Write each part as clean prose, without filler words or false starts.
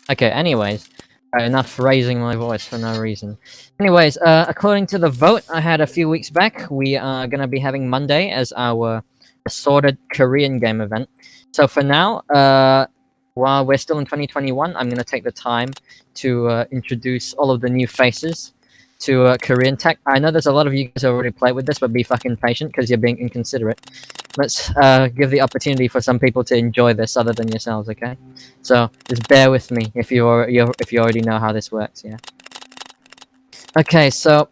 Okay, anyways. Enough raising my voice for no reason. Anyways, according to the vote I had a few weeks back, we are gonna be having Monday as our assorted Korean game event. So for now, while we're still in 2021, I'm gonna take the time to introduce all of the new faces to Korean tech. I know there's a lot of you guys who already played with this, but be fucking patient because you're being inconsiderate. Let's give the opportunity for some people to enjoy this other than yourselves, okay? So just bear with me if you already know how this works, yeah. Okay, so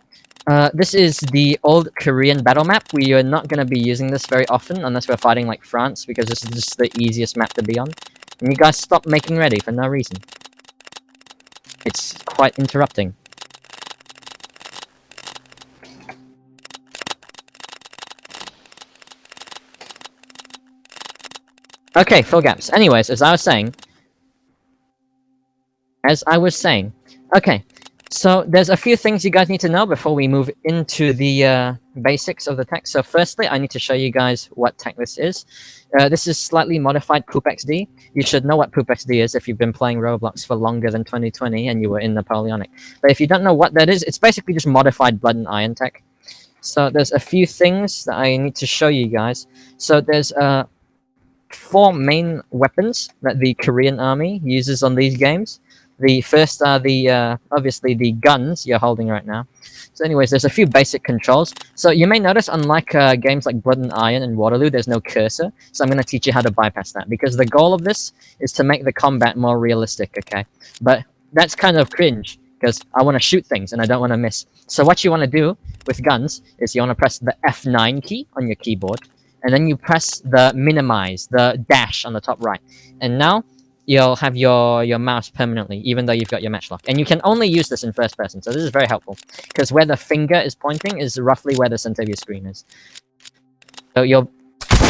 this is the old Korean battle map. We are not going to be using this very often unless we're fighting like France, because this is just the easiest map to be on. And you guys stop making ready for no reason. It's quite interrupting. Okay, full gaps. Anyways, as I was saying, okay, so there's a few things you guys need to know before we move into the basics of the tech. So firstly, I need to show you guys what tech this is. This is slightly modified PoopXD. You should know what PoopXD is if you've been playing Roblox for longer than 2020 and you were in Napoleonic. But if you don't know what that is, it's basically just modified blood and iron tech. So there's a few things that I need to show you guys. So there's 4 main weapons that the Korean army uses on these games. The first are the obviously the guns you're holding right now. So anyways, there's a few basic controls. So you may notice, unlike games like Blood and Iron and Waterloo, there's no cursor. So I'm going to teach you how to bypass that, because the goal of this is to make the combat more realistic, okay? But that's kind of cringe, because I want to shoot things and I don't want to miss. So what you want to do with guns is you want to press the F9 key on your keyboard, and then you press the minimize, the dash on the top right. And now you'll have your mouse permanently, even though you've got your matchlock. And you can only use this in first person, so this is very helpful, because where the finger is pointing is roughly where the center of your screen is. So you'll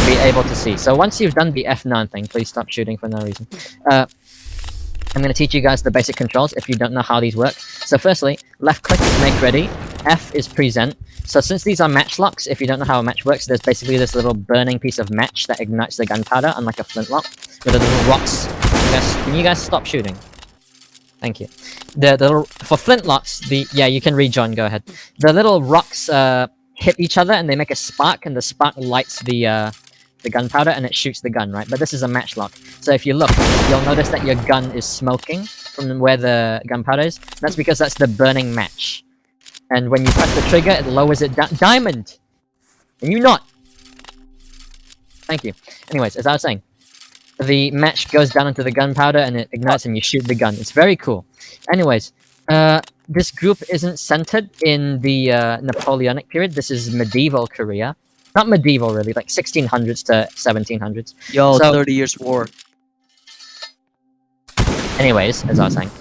be able to see. So once you've done the F9 thing, please stop shooting for no reason. I'm going to teach you guys the basic controls if you don't know how these work. So firstly, left click is make ready, F is present. So since these are matchlocks, if you don't know how a match works, there's basically this little burning piece of match that ignites the gunpowder, unlike a flintlock, with the little rocks. Can you guys stop shooting? Thank you. The little, for flintlocks, yeah, you can rejoin, go ahead. The little rocks hit each other and they make a spark, and the spark lights the gunpowder and it shoots the gun, right? But this is a matchlock. So if you look, you'll notice that your gun is smoking from where the gunpowder is. That's because that's the burning match. And when you press the trigger, it lowers it down. Diamond! And you not! Thank you. Anyways, as I was saying, the match goes down into the gunpowder and it ignites and you shoot the gun. It's very cool. Anyways, this group isn't centered in the Napoleonic period. This is medieval Korea. Not medieval, really, like 1600s to 1700s. Yo, so, 30 years war. Anyways, as I was saying.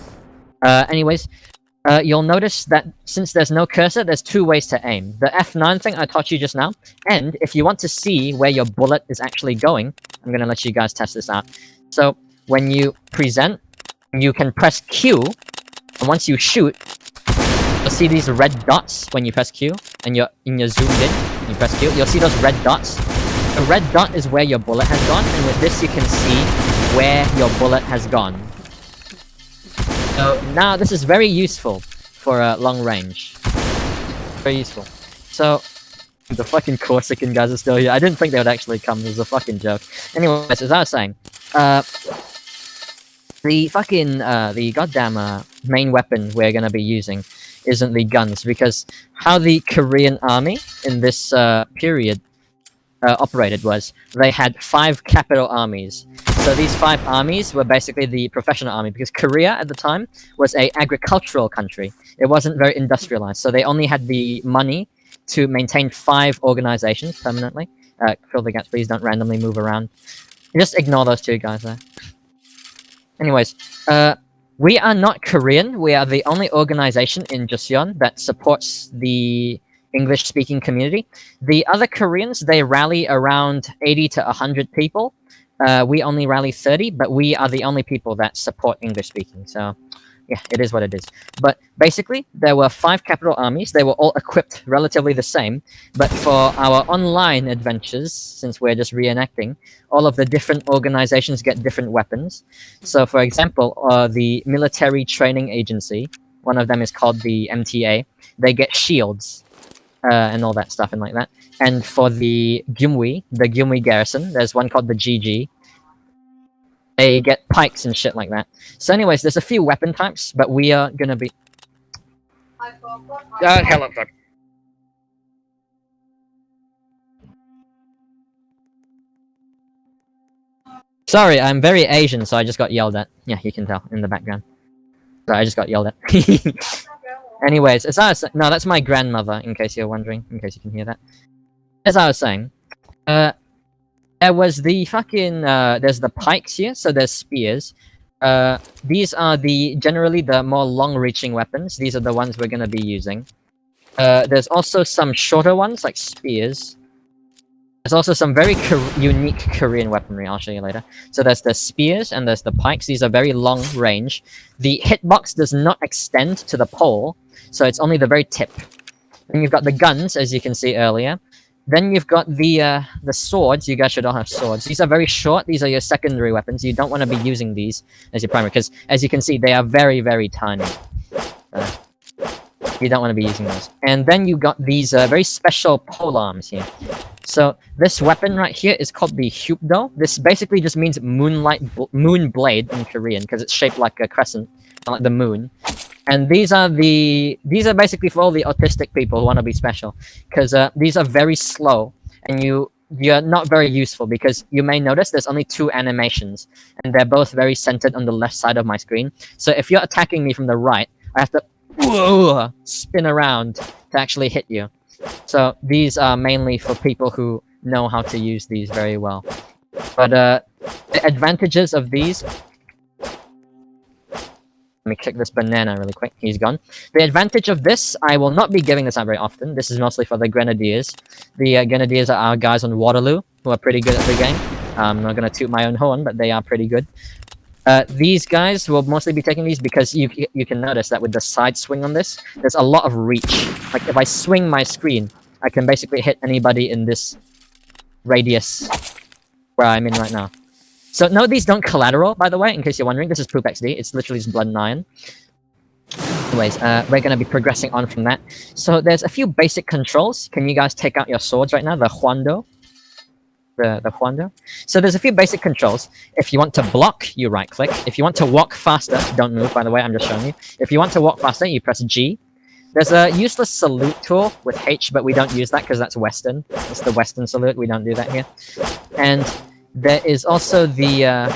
You'll notice that since there's no cursor, there's 2 ways to aim. The F9 thing I taught you just now, and if you want to see where your bullet is actually going, I'm going to let you guys test this out. So, when you present, you can press Q, and once you shoot, you'll see these red dots when you press Q, and you're zoomed in, you press Q, you'll see those red dots. The red dot is where your bullet has gone, and with this you can see where your bullet has gone. So now this is very useful for long range. Very useful. So the fucking Corsican guys are still here. I didn't think they would actually come. It was a fucking joke. Anyways, as I was saying, the goddamn main weapon we're gonna be using isn't the guns, because how the Korean army in this period operated was they had 5 capital armies. So these 5 armies were basically the professional army, because Korea at the time was an agricultural country. It wasn't very industrialized, so they only had the money to maintain 5 organizations permanently. Fill the gaps, please don't randomly move around. Just ignore those 2 guys there. Anyways, we are not Korean. We are the only organization in Joseon that supports the English-speaking community. The other Koreans, they rally around 80 to 100 people. We only rally 30, but we are the only people that support English-speaking. So Yeah, it is what it is. But basically, there were 5 capital armies. They were all equipped relatively the same. But for our online adventures, since we're just reenacting, all of the different organizations get different weapons. So, for example, the Military Training Agency, one of them is called the MTA, they get shields and all that stuff and like that. And for the Gyumwi garrison, there's one called the GG. They get pikes and shit like that. So anyways, there's a few weapon types, but we are gonna be... hello, dog. Sorry, I'm very Asian, so I just got yelled at. Yeah, you can tell in the background. Sorry, I just got yelled at. Anyways, as I was... No, that's my grandmother, in case you're wondering, in case you can hear that. As I was saying, there was the fucking, there's the pikes here, so there's spears. These are generally the more long-reaching weapons. These are the ones we're gonna be using. There's also some shorter ones, like spears. There's also some very unique Korean weaponry, I'll show you later. So there's the spears and there's the pikes. These are very long range. The hitbox does not extend to the pole, so it's only the very tip. Then you've got the guns, as you can see earlier. Then you've got the swords. You guys should all have swords. These are very short. These are your secondary weapons. You don't want to be using these as your primary, because as you can see, they are very, very tiny. You don't want to be using those. And then you got these very special pole arms here. So this weapon right here is called the Hyupdo. This basically just means moon blade in Korean, because it's shaped like a crescent, like the moon. And these are basically for all the autistic people who want to be special, because these are very slow, and you're not very useful, because you may notice there's only 2 animations, and they're both very centered on the left side of my screen. So if you're attacking me from the right, I have to spin around to actually hit you. So these are mainly for people who know how to use these very well. But the advantages of these... Let me kick this banana really quick. He's gone. The advantage of this, I will not be giving this out very often. This is mostly for the Grenadiers. The Grenadiers are our guys on Waterloo, who are pretty good at the game. I'm not going to toot my own horn, but they are pretty good. These guys will mostly be taking these because you can notice that with the side swing on this, there's a lot of reach. Like, if I swing my screen, I can basically hit anybody in this radius where I'm in right now. So, no, these don't collateral, by the way, in case you're wondering. This is Poop XD. It's literally just blood and iron. Anyways, we're going to be progressing on from that. So, there's a few basic controls. Can you guys take out your swords right now? The Huando. The Huando. So, there's a few basic controls. If you want to block, you right-click. If you want to walk faster, don't move, by the way, I'm just showing you. If you want to walk faster, you press G. There's a useless salute tool with H, but we don't use that because that's Western. It's the Western salute. We don't do that here. And... there is also there's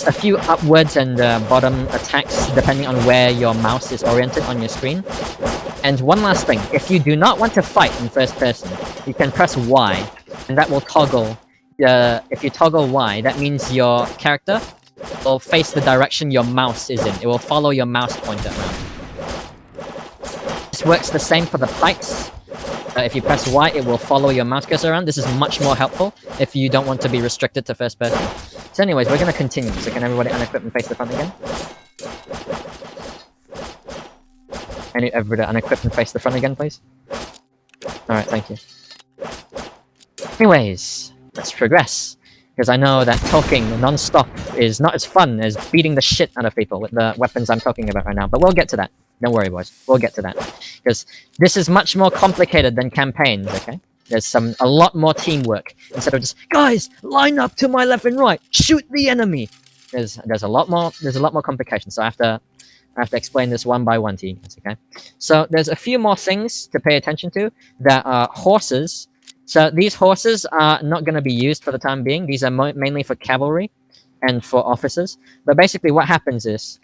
a few upwards and bottom attacks depending on where your mouse is oriented on your screen. And one last thing, if you do not want to fight in first person, you can press Y, and that will toggle. If you toggle Y, that means your character will face the direction your mouse is in. It will follow your mouse pointer around. This works the same for the pikes. If you press Y, it will follow your mouse cursor around. This is much more helpful if you don't want to be restricted to first person. So anyways, we're going to continue. So can everybody unequip and face the front again? Can you everybody unequip and face the front again, please? Alright, thank you. Anyways, let's progress. Because I know that talking non-stop is not as fun as beating the shit out of people with the weapons I'm talking about right now. But we'll get to that. Don't worry, boys. We'll get to that. Because this is much more complicated than campaigns, okay? There's a lot more teamwork. Instead of just, guys, line up to my left and right, shoot the enemy! There's a lot more complications, so I have to explain this one by one to you guys, okay? So there's a few more things to pay attention to. There are horses. So these horses are not going to be used for the time being. These are mainly for cavalry and for officers. But basically what happens is...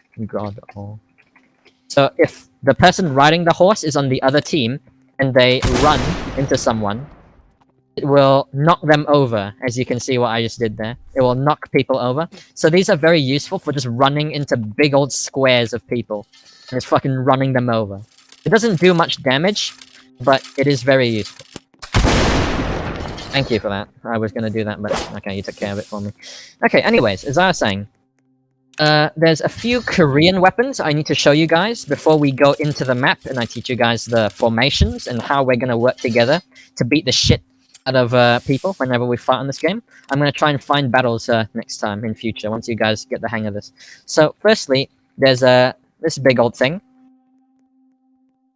So if the person riding the horse is on the other team, and they run into someone, it will knock them over, as you can see what I just did there. It will knock people over. So these are very useful for just running into big old squares of people, and just fucking running them over. It doesn't do much damage, but it is very useful. Thank you for that. I was going to do that, but okay, you took care of it for me. Okay, anyways, as I was saying, There's a few Korean weapons I need to show you guys before we go into the map, and I teach you guys the formations and how we're gonna work together to beat the shit out of people whenever we fight in this game. I'm gonna try and find battles next time in future once you guys get the hang of this. So, firstly, there's this big old thing.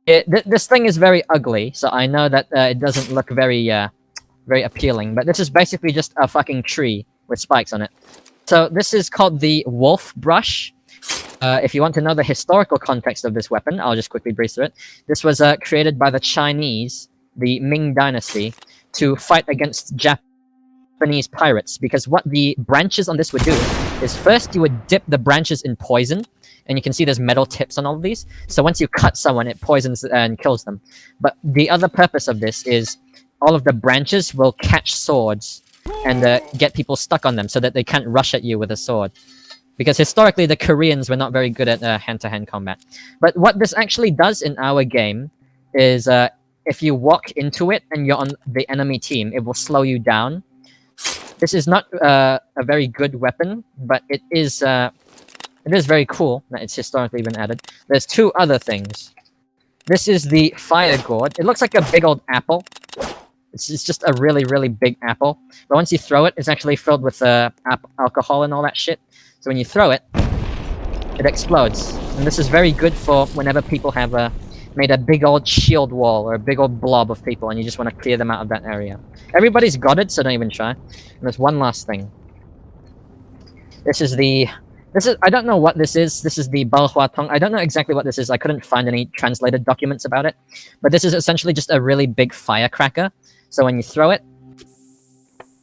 This thing is very ugly, so I know that it doesn't look very appealing. But this is basically just a fucking tree with spikes on it. So this is called the wolf brush. If you want to know the historical context of this weapon, I'll just quickly breeze through it. This was created by the Chinese, the Ming Dynasty, to fight against Japanese pirates. Because what the branches on this would do is first you would dip the branches in poison, and you can see there's metal tips on all of these. So once you cut someone, it poisons and kills them. But the other purpose of this is all of the branches will catch swords and get people stuck on them so that they can't rush at you with a sword. Because historically, the Koreans were not very good at hand-to-hand combat. But what this actually does in our game is if you walk into it and you're on the enemy team, it will slow you down. This is not a very good weapon, but it is very cool that it's historically been added. There's two other things. This is the fire gourd. It looks like a big old apple. It's just a really, really big apple. But once you throw it, it's actually filled with alcohol and all that shit. So when you throw it, it explodes. And this is very good for whenever people have made a big old shield wall or a big old blob of people and you just want to clear them out of that area. Everybody's got it, so don't even try. And there's one last thing. I don't know what this is. This is the Balhua Tong. I don't know exactly what this is. I couldn't find any translated documents about it. But this is essentially just a really big firecracker. So when you throw it,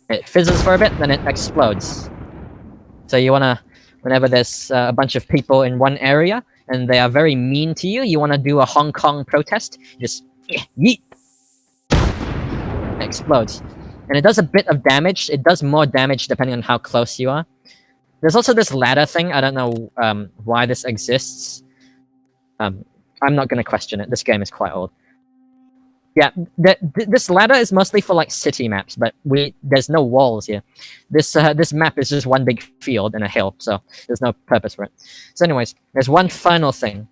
it fizzles for a bit, then it explodes. So you wanna, whenever there's a bunch of people in one area and they are very mean to you, you wanna do a Hong Kong protest, just yeet. It explodes. And it does a bit of damage. It does more damage depending on how close you are. There's also this ladder thing. I don't know why this exists. I'm not gonna question it. This game is quite old. Yeah, this ladder is mostly for like city maps, but there's no walls here. This map is just one big field and a hill, so there's no purpose for it. So anyways, there's one final thing.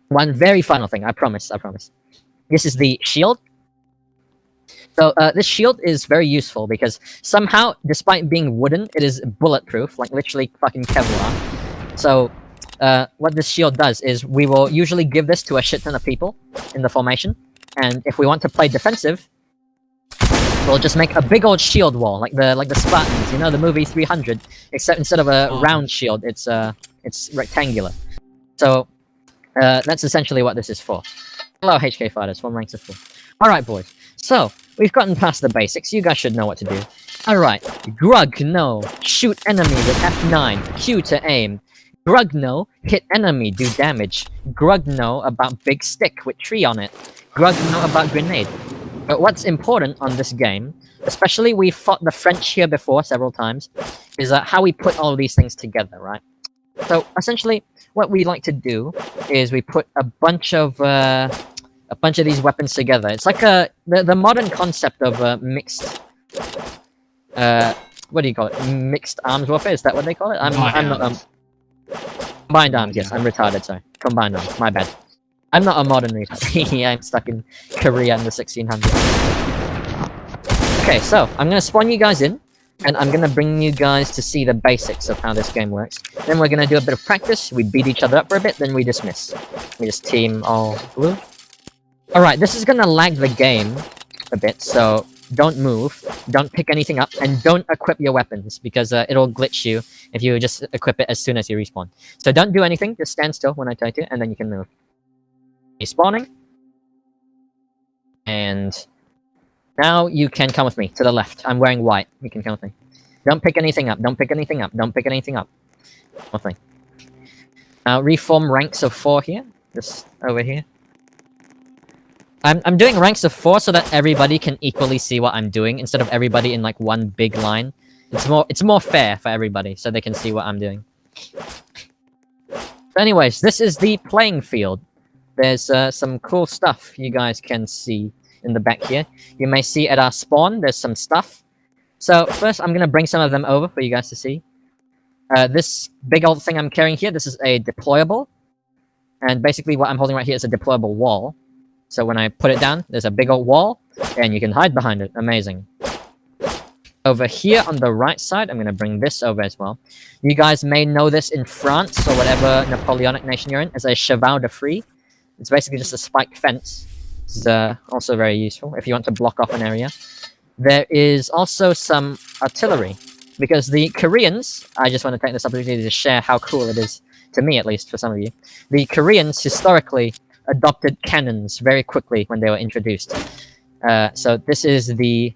One very final thing, I promise. This is the shield. So this shield is very useful because somehow, despite being wooden, it is bulletproof, like literally fucking Kevlar. So what this shield does is we will usually give this to a shit ton of people in the formation. And if we want to play defensive, we'll just make a big old shield wall, like the Spartans, you know, the movie 300. Except instead of a round shield, it's rectangular. So that's essentially what this is for. Hello, HK fighters, 1 ranks of 4. All right, boys. So we've gotten past the basics. You guys should know what to do. All right, Grug no, shoot enemy with F9, Q to aim. Grug no, hit enemy, do damage. Grug no about big stick with tree on it. Grug no about grenade. But what's important on this game, especially we fought the French here before several times, is how we put all of these things together, right? So essentially, what we like to do is we put a bunch of these weapons together. It's like the modern concept of mixed. What do you call it? Mixed arms warfare. Is that what they call it? I'm not. Combined arms. Yes, I'm retarded. Sorry, combined arms. My bad. I'm not a modern retard. Yeah, I'm stuck in Korea in the 1600s. Okay, so I'm gonna spawn you guys in, and I'm gonna bring you guys to see the basics of how this game works. Then we're gonna do a bit of practice. We beat each other up for a bit, then we dismiss. We just team all blue. All right, this is gonna lag the game a bit, so don't move, don't pick anything up, and don't equip your weapons because it'll glitch you if you just equip it as soon as you respawn. So don't do anything. Just stand still when I tell you to, and then you can move. Spawning, and now you can come with me to the left. I'm wearing white. You can come with me. Don't pick anything up. Don't pick anything up. Don't pick anything up. Nothing. Now reform ranks of 4 here. Just over here. I'm doing ranks of 4 so that everybody can equally see what I'm doing instead of everybody in like one big line. It's more fair for everybody so they can see what I'm doing. So anyways, this is the playing field. There's some cool stuff you guys can see in the back here. You may see at our spawn, there's some stuff. So first, I'm going to bring some of them over for you guys to see. This big old thing I'm carrying here, this is a deployable. And basically what I'm holding right here is a deployable wall. So when I put it down, there's a big old wall, and you can hide behind it. Amazing. Over here on the right side, I'm going to bring this over as well. You guys may know this in France, or whatever Napoleonic nation you're in, as a cheval de frise. It's basically just a spiked fence. It's also very useful if you want to block off an area. There is also some artillery, because the Koreans, I just want to take this opportunity to share how cool it is, to me at least, for some of you. The Koreans historically adopted cannons very quickly when they were introduced. So this is the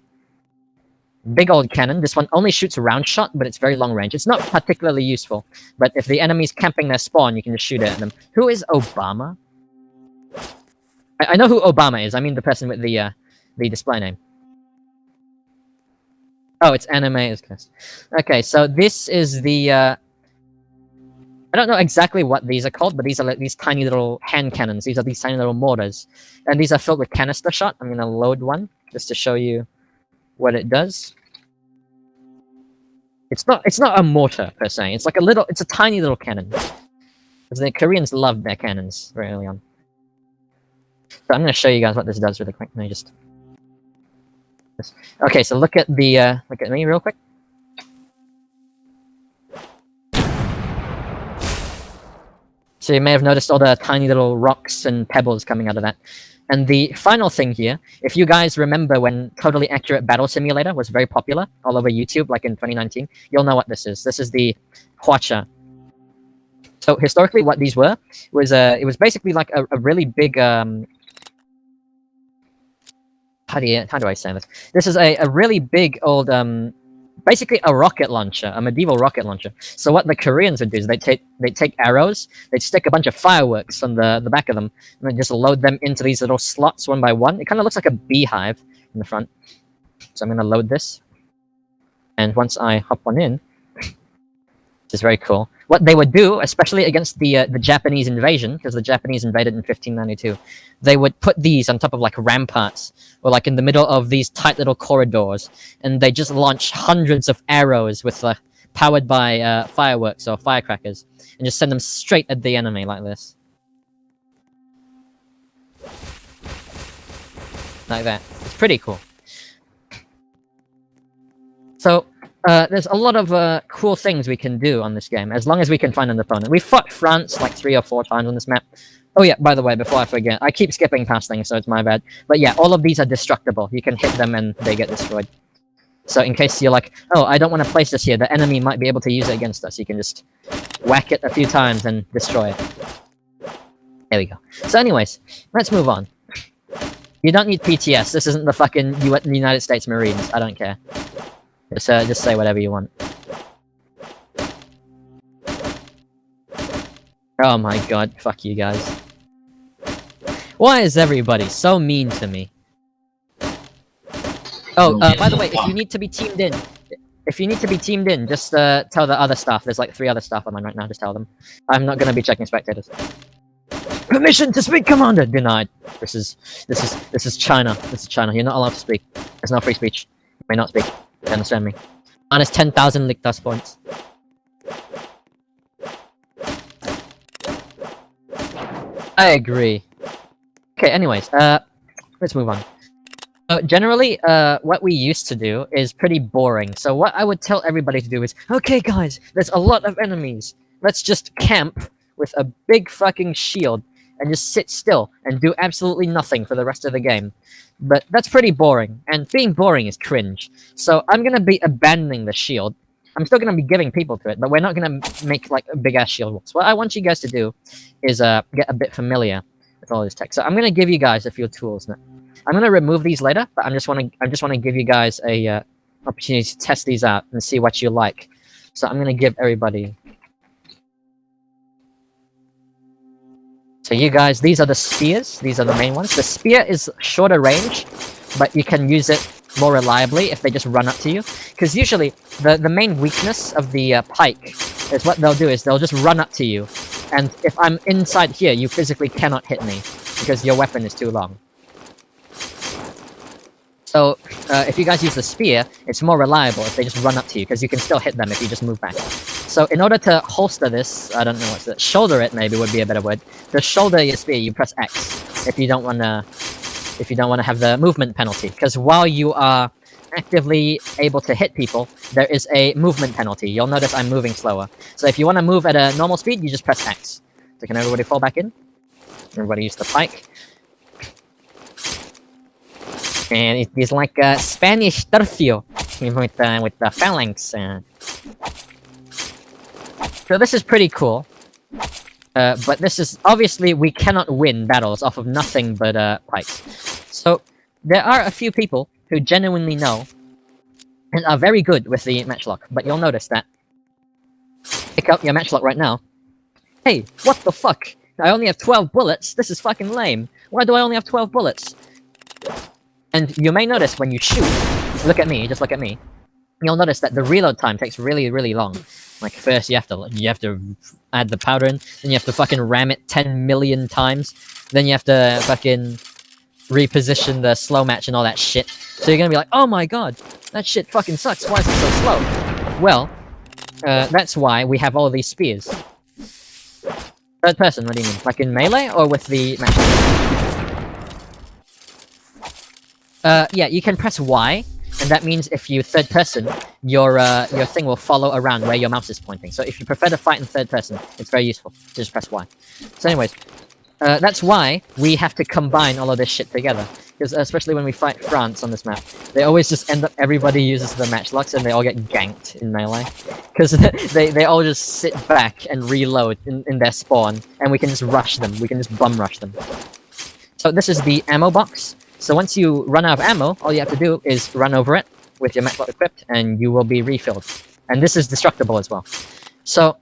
big old cannon. This one only shoots round shot, but it's very long range. It's not particularly useful, but if the enemy's camping their spawn, you can just shoot it at them. Who is Obama? I know who Obama is. I mean the person with the display name. Oh, it's anime. Okay, so this is the... I don't know exactly what these are called, but these are like these tiny little hand cannons. These are these tiny little mortars. And these are filled with canister shot. I'm going to load one, just to show you what it does. It's not a mortar, per se. It's like it's a tiny little cannon. Because the Koreans loved their cannons very early on. So I'm going to show you guys what this does really quick. Let me just... Okay, so look at me real quick. So you may have noticed all the tiny little rocks and pebbles coming out of that. And the final thing here, if you guys remember when Totally Accurate Battle Simulator was very popular all over YouTube, like in 2019, you'll know what this is. This is the Hwacha. So historically what these were was it was basically like a really big how do I say this? This is a really big old basically a rocket launcher, a medieval rocket launcher. So what the Koreans would do is they take arrows, they'd stick a bunch of fireworks on the back of them, and then just load them into these little slots one by one. It kind of looks like a beehive in the front. So I'm going to load this. And once I hop one in, which is very cool, what they would do, especially against the Japanese invasion, because the Japanese invaded in 1592, they would put these on top of like ramparts, or like in the middle of these tight little corridors, and they just launch hundreds of arrows with powered by fireworks or firecrackers, and just send them straight at the enemy like this. Like that. It's pretty cool. So, there's a lot of cool things we can do on this game, as long as we can find an opponent. We fought France like 3 or 4 times on this map. Oh yeah, by the way, before I forget, I keep skipping past things, so it's my bad. But yeah, all of these are destructible. You can hit them and they get destroyed. So in case you're like, oh, I don't want to place this here, the enemy might be able to use it against us. You can just whack it a few times and destroy it. There we go. So anyways, let's move on. You don't need PTS. This isn't the fucking United States Marines. I don't care. Just say whatever you want. Oh my god, fuck you guys. Why is everybody so mean to me? Oh, by the way, if you need to be teamed in, just tell the other staff. There's like 3 other staff online right now, just tell them. I'm not gonna be checking spectators. Permission to speak, Commander! Denied. This is China. This is China. You're not allowed to speak. There's no free speech. You may not speak. You understand me? Minus 10,000 Lictus points. I agree. Okay, anyways, let's move on. Generally, what we used to do is pretty boring. So what I would tell everybody to do is, okay guys, there's a lot of enemies. Let's just camp with a big fucking shield and just sit still and do absolutely nothing for the rest of the game. But that's pretty boring, and being boring is cringe. So I'm gonna be abandoning the shield. I'm still gonna be giving people to it, but we're not gonna make like a big-ass shield wall. So what I want you guys to do is get a bit familiar with all this tech. So I'm gonna give you guys a few tools now. I'm gonna remove these later, but I just wanna give you guys a opportunity to test these out and see what you like. So I'm gonna give everybody. So you guys, these are the spears. These are the main ones. The spear is shorter range, but you can use it more reliably if they just run up to you. Because usually, the main weakness of the pike is what they'll do is they'll just run up to you. And if I'm inside here, you physically cannot hit me, because your weapon is too long. So if you guys use the spear, it's more reliable if they just run up to you, because you can still hit them if you just move back. So in order to holster this, I don't know what's it, shoulder it maybe would be a better word. To shoulder your spear, you press X if you don't wanna have the movement penalty, because while you are actively able to hit people, there is a movement penalty. You'll notice I'm moving slower. So if you want to move at a normal speed, you just press X. So can everybody fall back in? Everybody use the pike. And it is like a Spanish tercio with the phalanx. So this is pretty cool. But this is obviously we cannot win battles off of nothing but pikes. So there are a few people who genuinely know and are very good with the matchlock, but you'll notice that. Pick up your matchlock right now. Hey, what the fuck? I only have 12 bullets? This is fucking lame. Why do I only have 12 bullets? And you may notice when you shoot, look at me, just look at me, you'll notice that the reload time takes really, really long. Like first you have to add the powder in, then you have to fucking ram it 10 million times, then you have to fucking reposition the slow match and all that shit. So you're gonna be like, oh my god, that shit fucking sucks, why is it so slow? Well, that's why we have all these spears. Third person, what do you mean? Like in melee or with the match? Yeah, you can press Y, and that means if you third person, your thing will follow around where your mouse is pointing. So if you prefer to fight in third person, it's very useful. Just press Y. So anyways, that's why we have to combine all of this shit together. Because especially when we fight France on this map, they always just end up, everybody uses the matchlocks and they all get ganked in melee. Because they all just sit back and reload in their spawn, and we can just rush them, we can just bum rush them. So this is the ammo box. So once you run out of ammo, all you have to do is run over it with your matchlock equipped, and you will be refilled. And this is destructible as well. So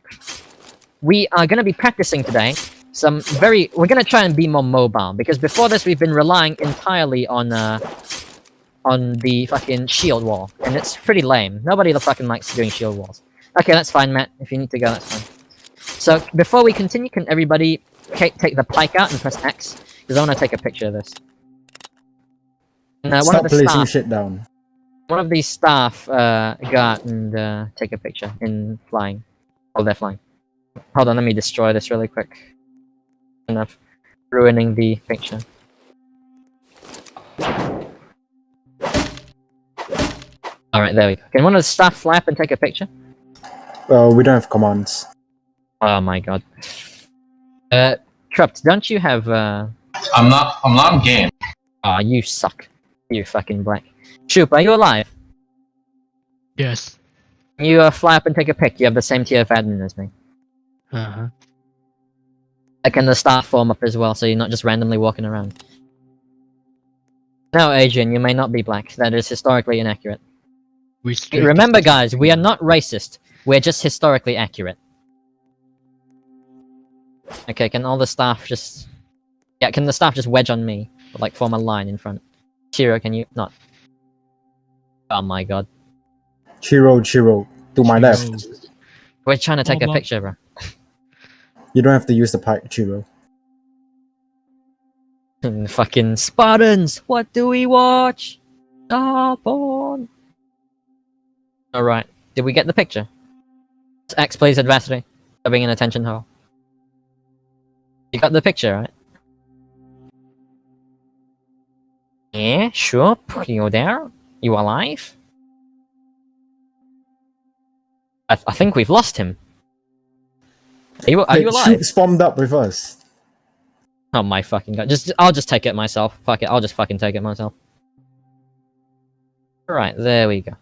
we are going to be practicing today we're going to try and be more mobile, because before this we've been relying entirely on the fucking shield wall, and it's pretty lame. Nobody fucking likes doing shield walls. Okay, that's fine, Matt. If you need to go, that's fine. So before we continue, can everybody take the pike out and press X? Because I want to take a picture of this. And, Stop placing shit down. One of these staff go out and take a picture in flying. While they're flying. Hold on, let me destroy this really quick. Enough ruining the picture. Alright, there we go. Can one of the staff fly up and take a picture? Well, we don't have commands. Oh my god. Trupt, don't you have I'm not in game. Aw, you suck. You fucking black. Shoop, are you alive? Yes. You fly up and take a pic. You have the same tier of admin as me. Uh-huh. Can the staff form up as well, so you're not just randomly walking around? No, Adrian, you may not be black. That is historically inaccurate. Remember, guys, we are not racist. We're just historically accurate. Okay, can all the staff just... Yeah, can the staff just wedge on me? Or, like, form a line in front? Chiro, can you... Not. Oh my god. Chiro, to my left. We're trying to take a picture, bro. You don't have to use the pike, Chiro. Fucking Spartans! What do we watch? Starborn! Alright, did we get the picture? X plays adversary. Being in attention hole. You got the picture, right? Yeah, sure. You there? You alive? I think we've lost him. Are you alive? Spawned up with us. Oh my fucking god. I'll just take it myself. Fuck it, I'll just fucking take it myself. Alright, there we go.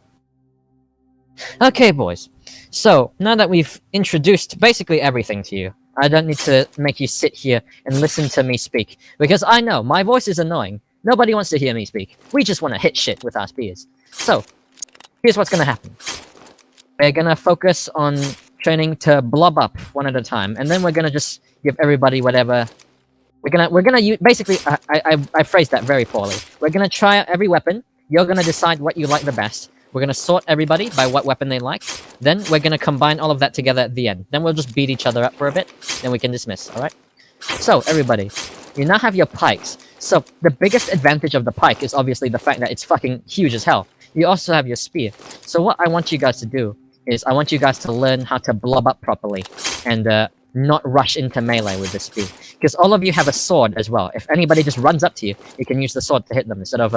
Okay, boys. So, now that we've introduced basically everything to you, I don't need to make you sit here and listen to me speak, because I know, my voice is annoying. Nobody wants to hear me speak. We just want to hit shit with our spears. So, here's what's gonna happen. We're gonna focus on training to blob up one at a time, and then we're gonna just give everybody whatever... We're gonna use... Basically, I phrased that very poorly. We're gonna try out every weapon. You're gonna decide what you like the best. We're gonna sort everybody by what weapon they like. Then we're gonna combine all of that together at the end. Then we'll just beat each other up for a bit. Then we can dismiss, alright? So, everybody, you now have your pikes. So the biggest advantage of the pike is obviously the fact that it's fucking huge as hell. You also have your spear. So what I want you guys to do is I want you guys to learn how to blob up properly and not rush into melee with the spear. Because all of you have a sword as well. If anybody just runs up to you, you can use the sword to hit them instead of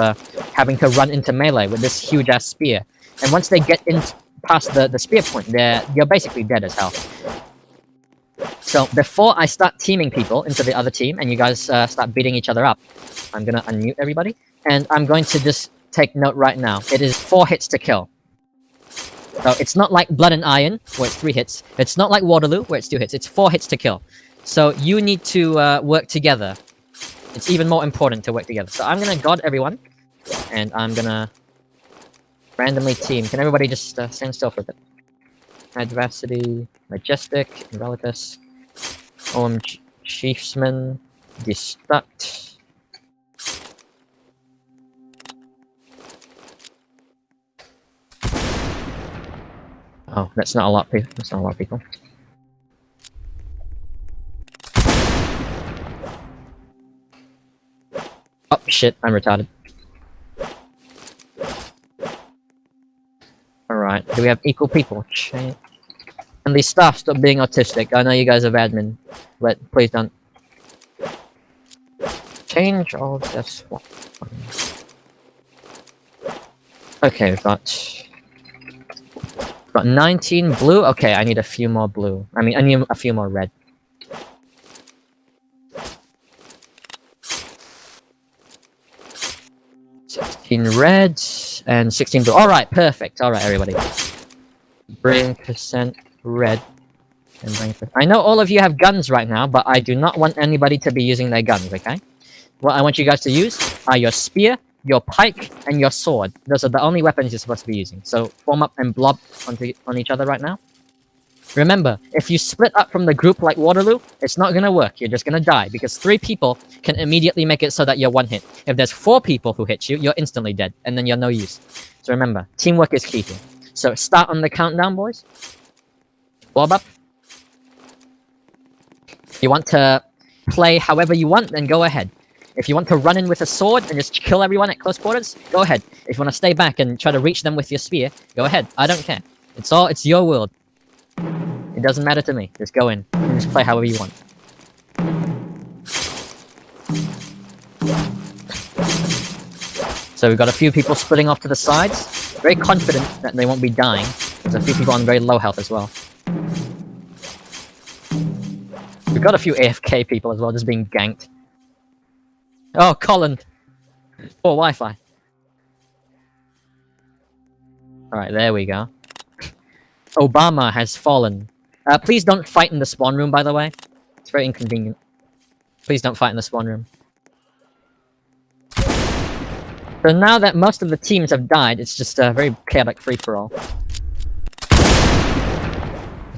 having to run into melee with this huge ass spear. And once they get in past the spear point, you're basically dead as hell. So before I start teaming people into the other team and you guys start beating each other up, I'm gonna unmute everybody and I'm going to just take note right now. It is 4 hits to kill. So it's not like Blood and Iron, where it's 3 hits. It's not like Waterloo, where it's 2 hits. It's 4 hits to kill. So you need to work together. It's even more important to work together. So I'm gonna God everyone, and I'm gonna randomly team. Can everybody just stand still for a bit? Adversity, Majestic, Invalitus, Chiefsman, Destruct. Oh, that's not a lot of people. That's not a lot of people. Oh shit, I'm retarded. Alright, do we have equal people? And these staff, stop being autistic. I know you guys are admin, but please don't. Change all this one. Okay, we've got 19 blue. Okay, I need a few more blue. I need a few more red. Red and 16 blue. Alright, perfect. Alright, everybody. Bring percent red. And bring I know all of you have guns right now, but I do not want anybody to be using their guns, okay? What I want you guys to use are your spear, your pike, and your sword. Those are the only weapons you're supposed to be using. So form up and blob on each other right now. Remember, if you split up from the group like Waterloo, it's not gonna work. You're just gonna die, because 3 people can immediately make it so that you're 1 hit. If there's 4 people who hit you, you're instantly dead, and then you're no use. So remember, teamwork is key here. So start on the countdown, boys. Blob up. If you want to play however you want, then go ahead. If you want to run in with a sword and just kill everyone at close quarters, go ahead. If you want to stay back and try to reach them with your spear, go ahead. I don't care. It's your world. It doesn't matter to me. Just go in and just play however you want. So we've got a few people splitting off to the sides. Very confident that they won't be dying. There's a few people on very low health as well. We've got a few AFK people as well, just being ganked. Oh, Colin! Poor Wi-Fi. Alright, there we go. Obama has fallen. Please don't fight in the spawn room, by the way. It's very inconvenient. Please don't fight in the spawn room. So now that most of the teams have died, it's just a very chaotic free-for-all.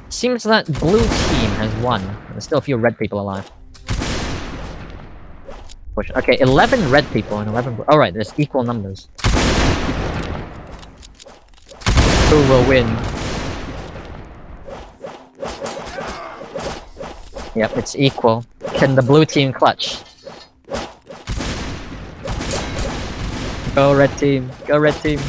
It seems that blue team has won. There's still a few red people alive. Okay, 11 red people and 11 blue. Alright, there's equal numbers. Who will win? Yep, it's equal. Can the blue team clutch? Go red team. Go red team.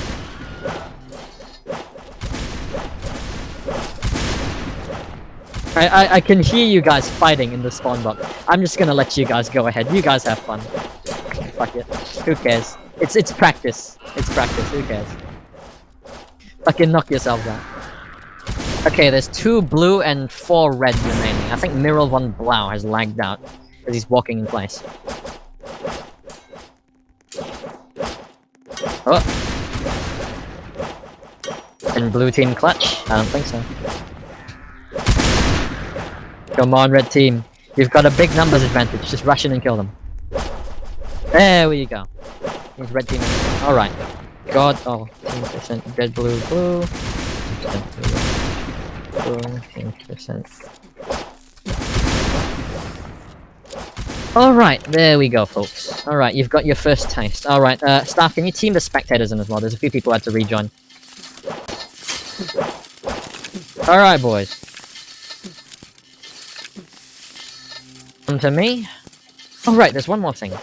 I can hear you guys fighting in the spawn box. I'm just gonna let you guys go ahead. You guys have fun. Fuck it. Who cares? It's practice. It's practice. Who cares? Fucking knock yourselves out. Okay, there's 2 blue and 4 red remaining. I think Mirror von Blau has lagged out because he's walking in place. Oh. And blue team clutch? I don't think so. Come on, red team. You've got a big numbers advantage. Just rush in and kill them. There we go. He's red team. Alright. God, oh, 10% dead blue, blue. 10%. Alright, there we go, folks. Alright, you've got your first taste. Alright, staff, can you team the spectators in as well? There's a few people who had to rejoin. Alright, boys. Come to me. Oh, right, there's one more thing.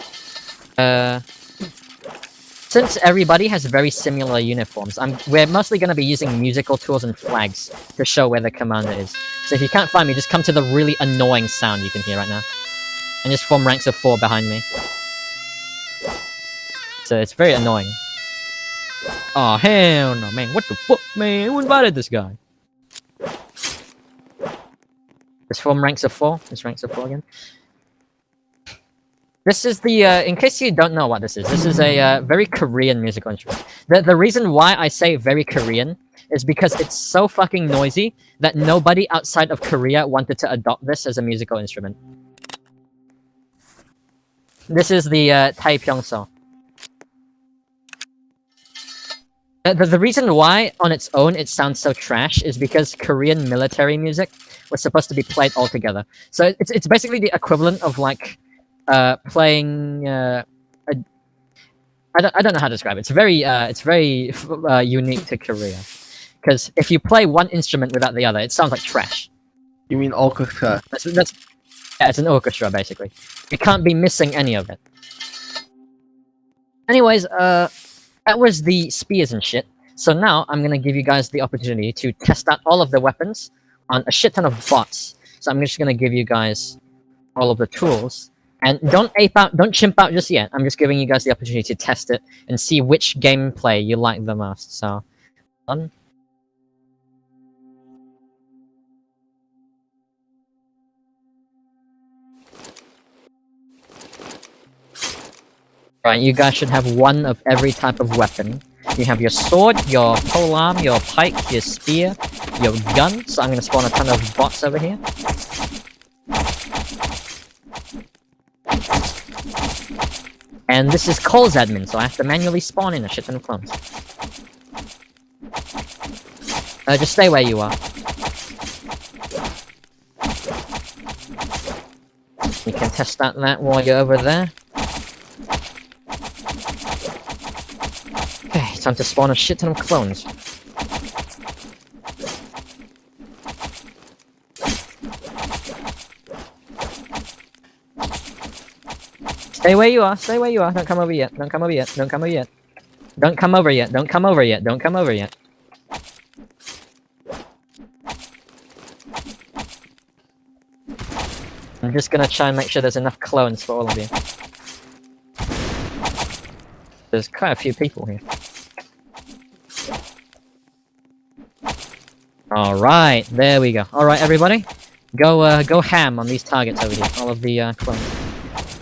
Since everybody has very similar uniforms, we're mostly going to be using musical tools and flags to show where the commander is. So if you can't find me, just come to the really annoying sound you can hear right now. And just form ranks of 4 behind me. So it's very annoying. Oh hell no, man. What the fuck, man? Who invited this guy? Just form ranks of 4. Just ranks of 4 again. This is the, in case you don't know what this is a very Korean musical instrument. The reason why I say very Korean is because it's so fucking noisy that nobody outside of Korea wanted to adopt this as a musical instrument. This is the Taepyeongso. The reason why, on its own, it sounds so trash is because Korean military music was supposed to be played all together. So it's basically the equivalent of, like, playing I don't know how to describe it. It's very unique to Korea, because if you play one instrument without the other, it sounds like trash. You mean orchestra? That's yeah, it's an orchestra basically. You can't be missing any of it. Anyways, that was the spears and shit. So now I'm gonna give you guys the opportunity to test out all of the weapons on a shit ton of bots. So I'm just gonna give you guys all of the tools. And don't chimp out just yet. I'm just giving you guys the opportunity to test it and see which gameplay you like the most. So, on. Right, you guys should have one of every type of weapon. You have your sword, your polearm, your pike, your spear, your gun. So I'm gonna spawn a ton of bots over here. And this is Cole's admin, so I have to manually spawn in a shit ton of clones. Just stay where you are. You can test out that while you're over there. Okay, time to spawn a shit ton of clones. Stay where you are, stay where you are. Don't come over yet, don't come over yet, don't come over yet. Don't come over yet, don't come over yet, don't come over yet. I'm just gonna try and make sure there's enough clones for all of you. There's quite a few people here. Alright, there we go. Alright everybody, go ham on these targets over here, all of the clones.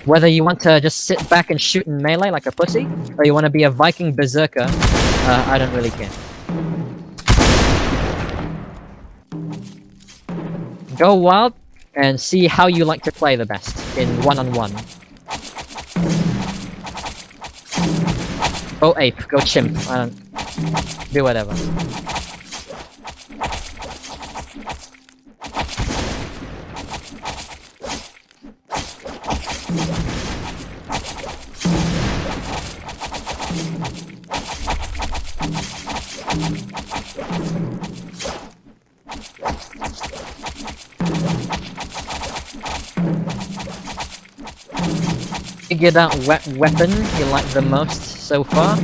Whether you want to just sit back and shoot in melee like a pussy, or you want to be a Viking berserker, I don't really care. Go wild, and see how you like to play the best in one-on-one. Go ape, go chimp, I don't... do whatever. Figured out weapon you like the most so far,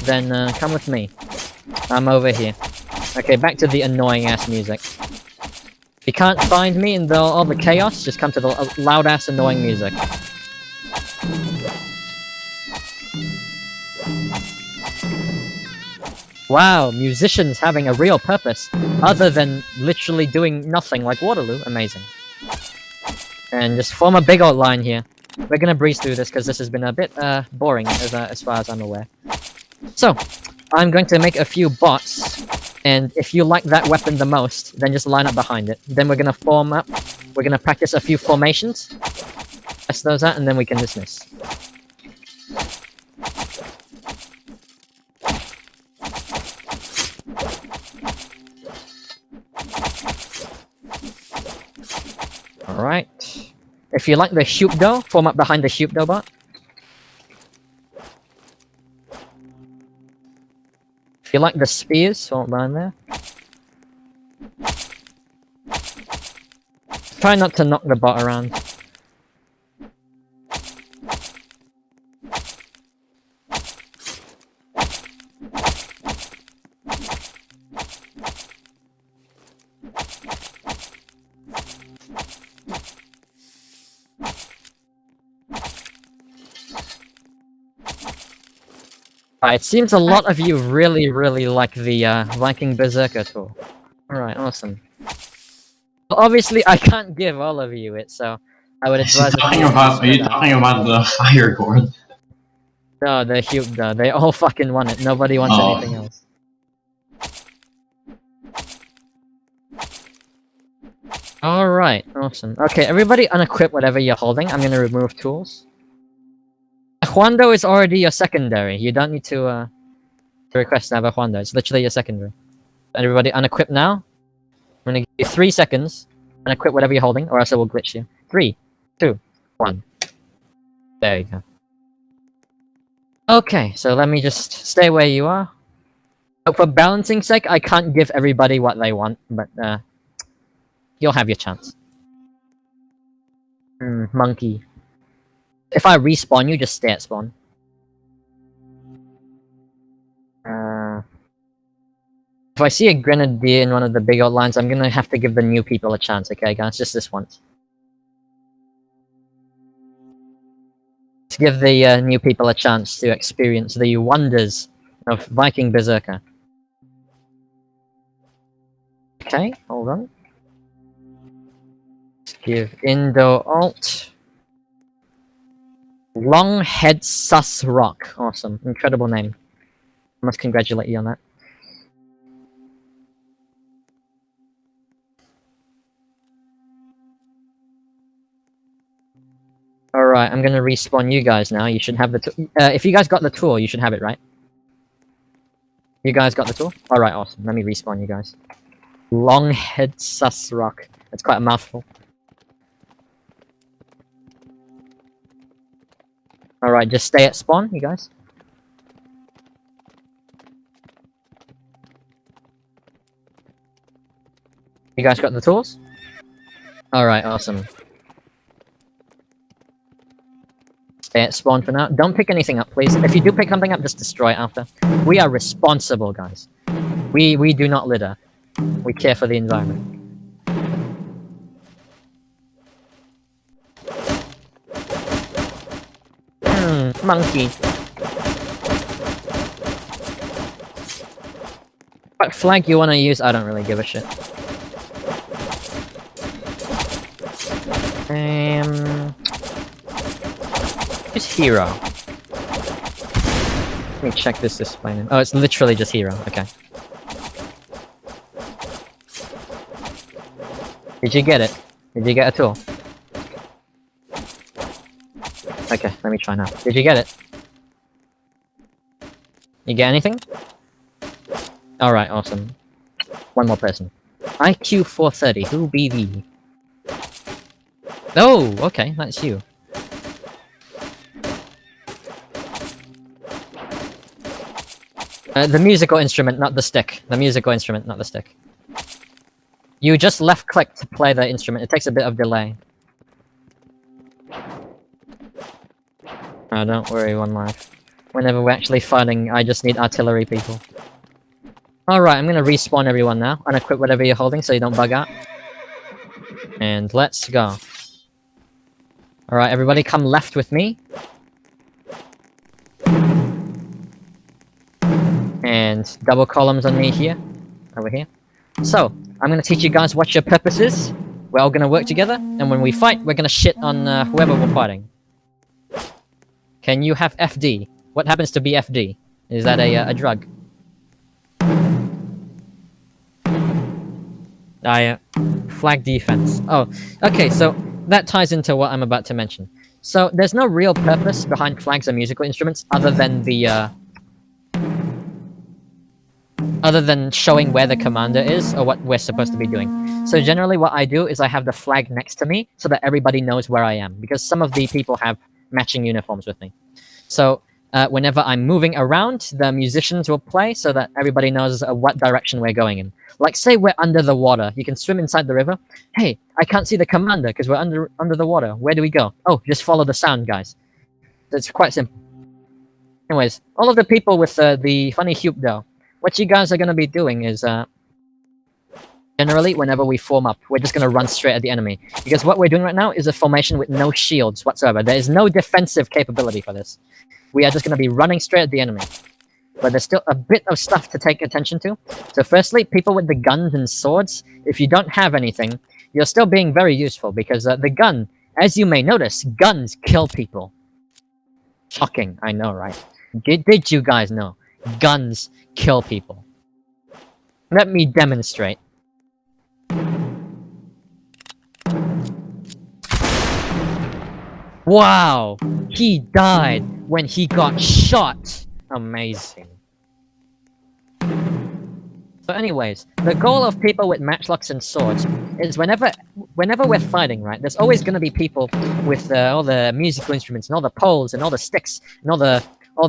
then come with me. I'm over here. Okay, back to the annoying ass music. If you can't find me in all the chaos, just come to the loud ass annoying music. Wow, musicians having a real purpose, other than literally doing nothing like Waterloo. Amazing. And just form a big old line here. We're gonna breeze through this because this has been a bit boring as far as I'm aware. So, I'm going to make a few bots, and if you like that weapon the most, then just line up behind it. Then we're gonna form up, we're gonna practice a few formations, test those out, and then we can dismiss. Alright. If you like the Hyupdo, form up behind the Hyupdo bot. If you like the spears, form up behind there. Try not to knock the bot around. It seems a lot of you really, really like the Viking Berserker tool. Alright, awesome. Well, obviously, I can't give all of you it, so I would advise Are you talking about the fire gourd? No, the Tangeumdae. They all fucking want it. Nobody wants Oh. anything else. Alright, awesome. Okay, everybody unequip whatever you're holding. I'm gonna remove tools. Huando is already your secondary. You don't need to request to have a Huando. It's literally your secondary. Everybody unequip now. I'm gonna give you 3 seconds. Unequip whatever you're holding, or else it will glitch you. 3, 2, 1. There you go. Okay, so let me just stay where you are. So for balancing sake, I can't give everybody what they want, but you'll have your chance. Monkey. If I respawn you, just stay at spawn. If I see a grenadier in one of the big old lines, I'm gonna have to give the new people a chance, okay guys? Just this once. To give the new people a chance to experience the wonders of Viking Berserker. Okay, hold on. Let's give Indo Alt. Longhead Sus Rock. Awesome. Incredible name. I must congratulate you on that. Alright, I'm gonna respawn you guys now. You should have the if you guys got the tool, you should have it, right? You guys got the tool? Alright, awesome. Let me respawn you guys. Longhead Sus Rock. That's quite a mouthful. Alright, just stay at spawn, you guys. You guys got the tools? Alright, awesome. Stay at spawn for now. Don't pick anything up, please. If you do pick something up, just destroy it after. We are responsible, guys. We do not litter. We care for the environment. Monkey. What flag you want to use? I don't really give a shit. Who's hero? Let me check this display name. Oh, it's literally just hero. Okay. Did you get it? Did you get a tool? Okay, let me try now. Did you get it? You get anything? Alright, awesome. One more person. IQ 430, who be thee? Oh, okay, that's you. The musical instrument, not the stick. The musical instrument, not the stick. You just left click to play the instrument. It takes a bit of delay. Oh, don't worry, one life. Whenever we're actually fighting, I just need artillery people. Alright, I'm gonna respawn everyone now. Unequip whatever you're holding so you don't bug out. And let's go. Alright, everybody come left with me. And double columns on me here. Over here. So, I'm gonna teach you guys what your purpose is. We're all gonna work together, and when we fight, we're gonna shit on whoever we're fighting. Can you have FD? What happens to BFD? Is that a drug? Flag defense. Oh, okay, so that ties into what I'm about to mention. So, there's no real purpose behind flags and musical instruments other than the, other than showing where the commander is or what we're supposed to be doing. So generally what I do is I have the flag next to me so that everybody knows where I am, because some of the people have matching uniforms with me. So whenever I'm moving around, the musicians will play so that everybody knows what direction we're going in. Like say we're under the water, you can swim inside the river. Hey, I can't see the commander because we're under the water. Where do we go? Oh, just follow the sound, guys. It's quite simple. Anyways, all of the people with the funny hube though, what you guys are going to be doing is, generally, whenever we form up, we're just going to run straight at the enemy. Because what we're doing right now is a formation with no shields whatsoever. There is no defensive capability for this. We are just going to be running straight at the enemy. but there's still a bit of stuff to take attention to. So firstly, people with the guns and swords, if you don't have anything, you're still being very useful, because the gun, as you may notice, guns kill people. Shocking, I know, right? Did you guys know? Guns kill people. Let me demonstrate. Wow! He died when he got shot! Amazing. So anyways, the goal of people with matchlocks and swords is whenever we're fighting, right, there's always going to be people with all the musical instruments and all the poles and all the sticks and all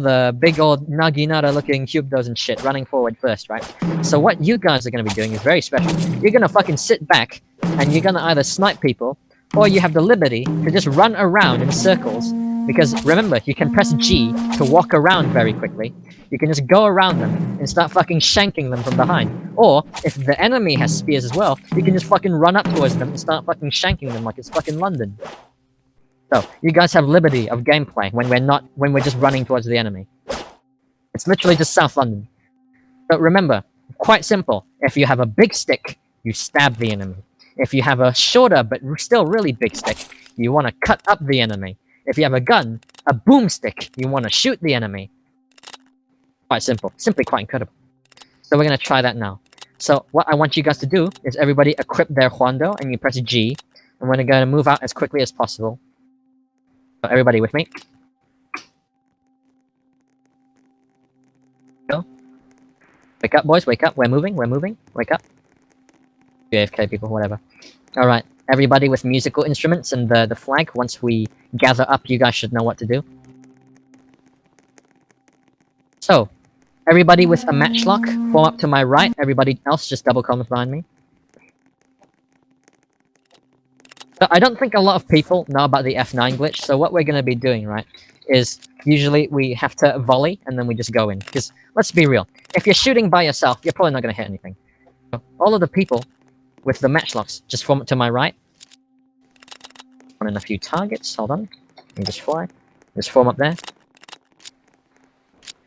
the big old Naginata looking Hyubdos and shit running forward first, right? So what you guys are going to be doing is very special. You're going to fucking sit back and you're going to either snipe people, or you have the liberty to just run around in circles, because remember, you can press G to walk around very quickly. You can just go around them and start fucking shanking them from behind. Or, if the enemy has spears as well, you can just fucking run up towards them and start fucking shanking them like it's fucking London. So, you guys have liberty of gameplay when we're just running towards the enemy. It's literally just South London. But remember, quite simple. If you have a big stick, you stab the enemy. If you have a shorter but still really big stick, you want to cut up the enemy. If you have a gun, a boomstick, you want to shoot the enemy. Quite simple. Simply quite incredible. So we're going to try that now. So what I want you guys to do is everybody equip their Huando, and you press G. And we're going to move out as quickly as possible. So everybody with me? Go. Wake up, boys. Wake up. We're moving. We're moving. Wake up. AFK people, whatever. Alright, everybody with musical instruments and the flag, once we gather up, you guys should know what to do. So, everybody with a matchlock, form up to my right, everybody else just double columns behind me. So I don't think a lot of people know about the F9 glitch, so what we're going to be doing, right, is usually we have to volley, and then we just go in. Because, let's be real, if you're shooting by yourself, you're probably not going to hit anything. So, all of the people with the matchlocks, just form it to my right. On in a few targets, hold on. Let me just fly. Just form up there.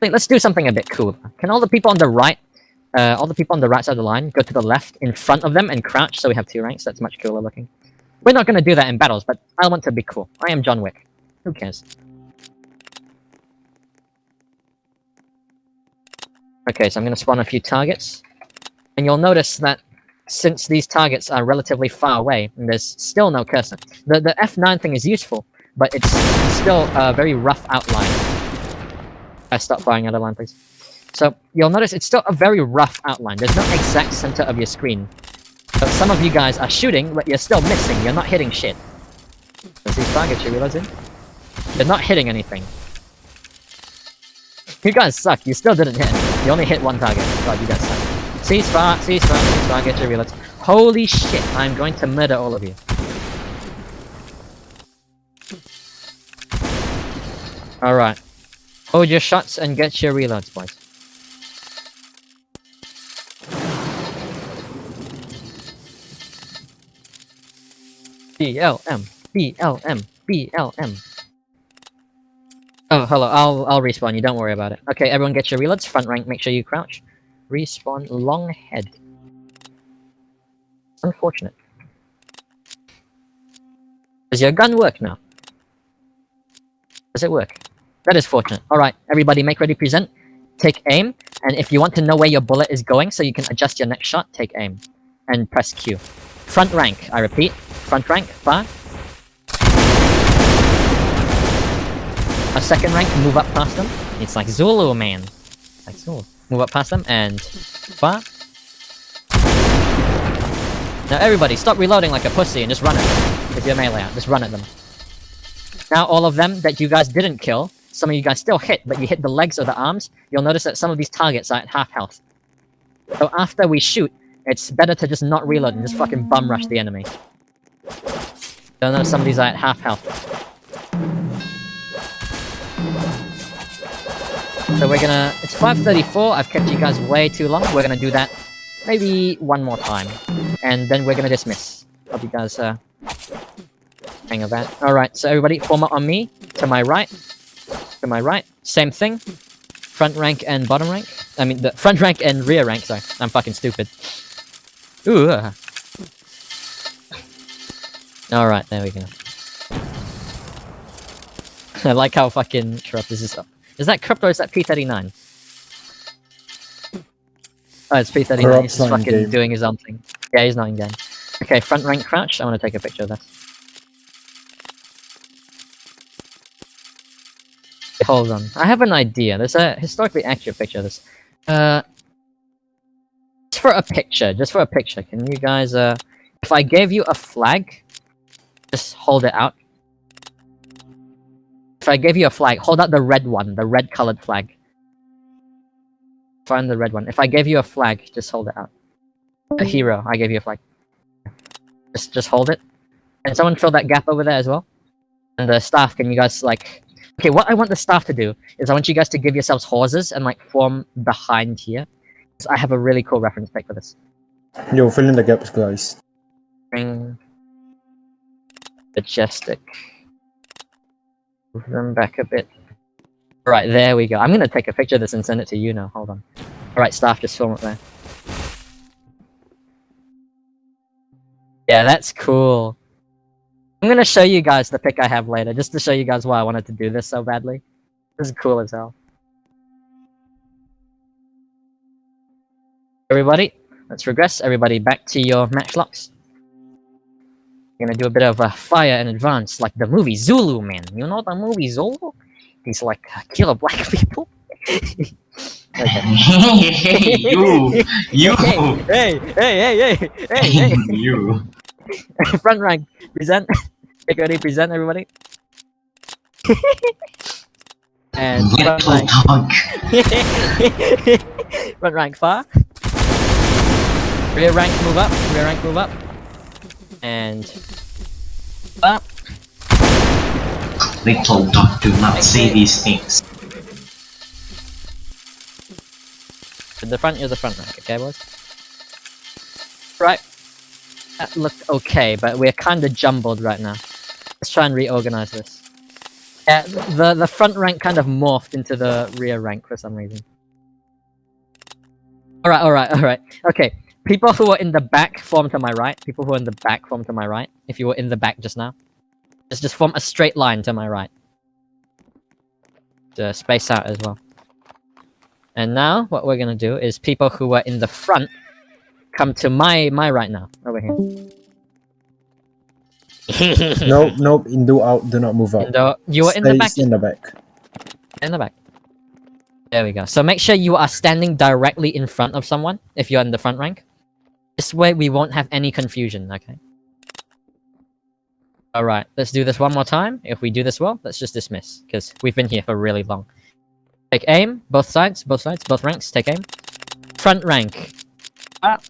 Wait, let's do something a bit cooler. Can all the people on the right, side of the line, go to the left in front of them and crouch so we have 2 ranks? That's much cooler looking. We're not going to do that in battles, but I want to be cool. I am John Wick. Who cares? Okay, so I'm going to spawn a few targets. And you'll notice that since these targets are relatively far away, and there's still no cursor. The F9 thing is useful, but it's still a very rough outline. Stop firing out of line, please. So, you'll notice it's still a very rough outline. There's no exact center of your screen. So some of you guys are shooting, but you're still missing. You're not hitting shit. There's these targets, you realize it? You're not hitting anything. You guys suck. You still didn't hit anything. You only hit 1 target. God, you guys suck. Ceasefire, get your reloads. Holy shit, I'm going to murder all of you. Alright. Hold your shots and get your reloads, boys. BLM, BLM, BLM. Oh, hello, I'll respawn you, don't worry about it. Okay, everyone get your reloads, front rank, make sure you crouch. Respawn long head. Unfortunate. Does your gun work now? Does it work? That is fortunate. Alright, everybody make ready, present. Take aim, and if you want to know where your bullet is going so you can adjust your next shot, take aim. And press Q. Front rank, I repeat. Front rank, fire. A second rank, move up past them. It's like Zulu, man. Like Zulu. Move up past them, and fire. Now everybody, stop reloading like a pussy and just run at them. With your melee out, just run at them. Now all of them that you guys didn't kill, some of you guys still hit, but you hit the legs or the arms, you'll notice that some of these targets are at half health. So after we shoot, it's better to just not reload and just fucking bum rush the enemy. You'll notice some of these are at half health. So we're gonna... It's 5:34, I've kept you guys way too long. We're gonna do that maybe one more time. And then we're gonna dismiss. Hope you guys, hang of that. Alright, so everybody form up on me. To my right. To my right. Same thing. front rank and bottom rank. I mean, the front rank and rear rank. Sorry, I'm fucking stupid. Ooh. All right, there we go. I like how fucking corrupt this is. Is that corrupt or is that P39? Oh, it's P39. Corrupt's He's just not in fucking game. doing his own thing. Yeah, he's not in game. Okay, front rank crouch. I want to take a picture of this. Hold on. I have an idea. There's a historically accurate picture of this. Just for a picture. Just for a picture. Can you guys, if I gave you a flag, just hold it out. If I gave you a flag, hold out the red one, the red colored flag. Find the red one. If I gave you a flag, just hold it out. A hero, I gave you a flag. Just hold it. And someone fill that gap over there as well. And the staff, can you guys like... Okay, what I want the staff to do is I want you guys to give yourselves horses and like form behind here. So I have a really cool reference pic for this. Yo, fill in the gaps, guys. Bring... Majestic. Move them back a bit. Right, there we go. I'm gonna take a picture of this and send it to you now. Hold on. Alright, staff, just film it there. Yeah, that's cool. I'm gonna show you guys the pic I have later, just to show you guys why I wanted to do this so badly. This is cool as hell. Everybody, let's regress. Everybody back to your matchlocks. We're gonna do a bit of fire in advance, like the movie Zulu, man. You know the movie Zulu? These like killer black people. You. Hey. You. Front rank, present. Get ready, present, everybody. And front Little rank. dog. Front rank far. Rear rank move up. Rear rank move up. And up. Little dog, do not say these things. At the front, you're the front rank, okay, boys? Right. That looked okay, but we're kind of jumbled right now. Let's try and reorganize this. Yeah, the front rank kind of morphed into the rear rank for some reason. Alright. Okay, people who are in the back form to my right. People who are in the back form to my right. If you were in the back just now. Just form a straight line to my right. To space out as well. And now, what we're gonna do is people who are in the front come to my right now, over here. Nope, do not move out. And, you are in the back. Stay in the back. In the back. There we go. So make sure you are standing directly in front of someone if you're in the front rank. This way we won't have any confusion, okay? Alright, let's do this one more time. If we do this well, let's just dismiss, because we've been here for really long. Take aim, both sides, both ranks, take aim. Front rank. Up.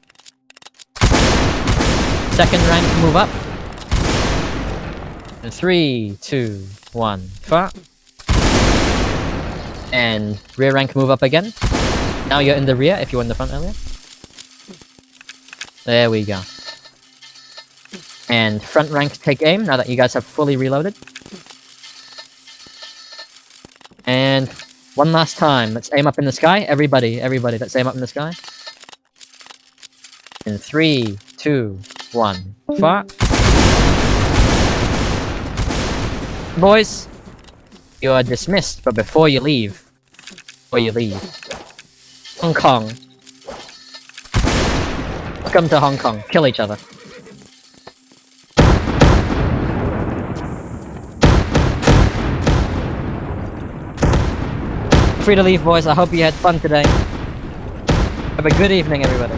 Second rank, move up. And 3, 2, 1, far. And rear rank, move up again. Now you're in the rear if you were in the front earlier. There we go. And front rank, take aim now that you guys have fully reloaded. And one last time, let's aim up in the sky. Everybody, let's aim up in the sky. In 3, 2, 1, fire. Boys, you are dismissed, but before you leave, Hong Kong. Welcome to Hong Kong. Kill each other. Free to leave, boys. I hope you had fun today. Have a good evening, everybody.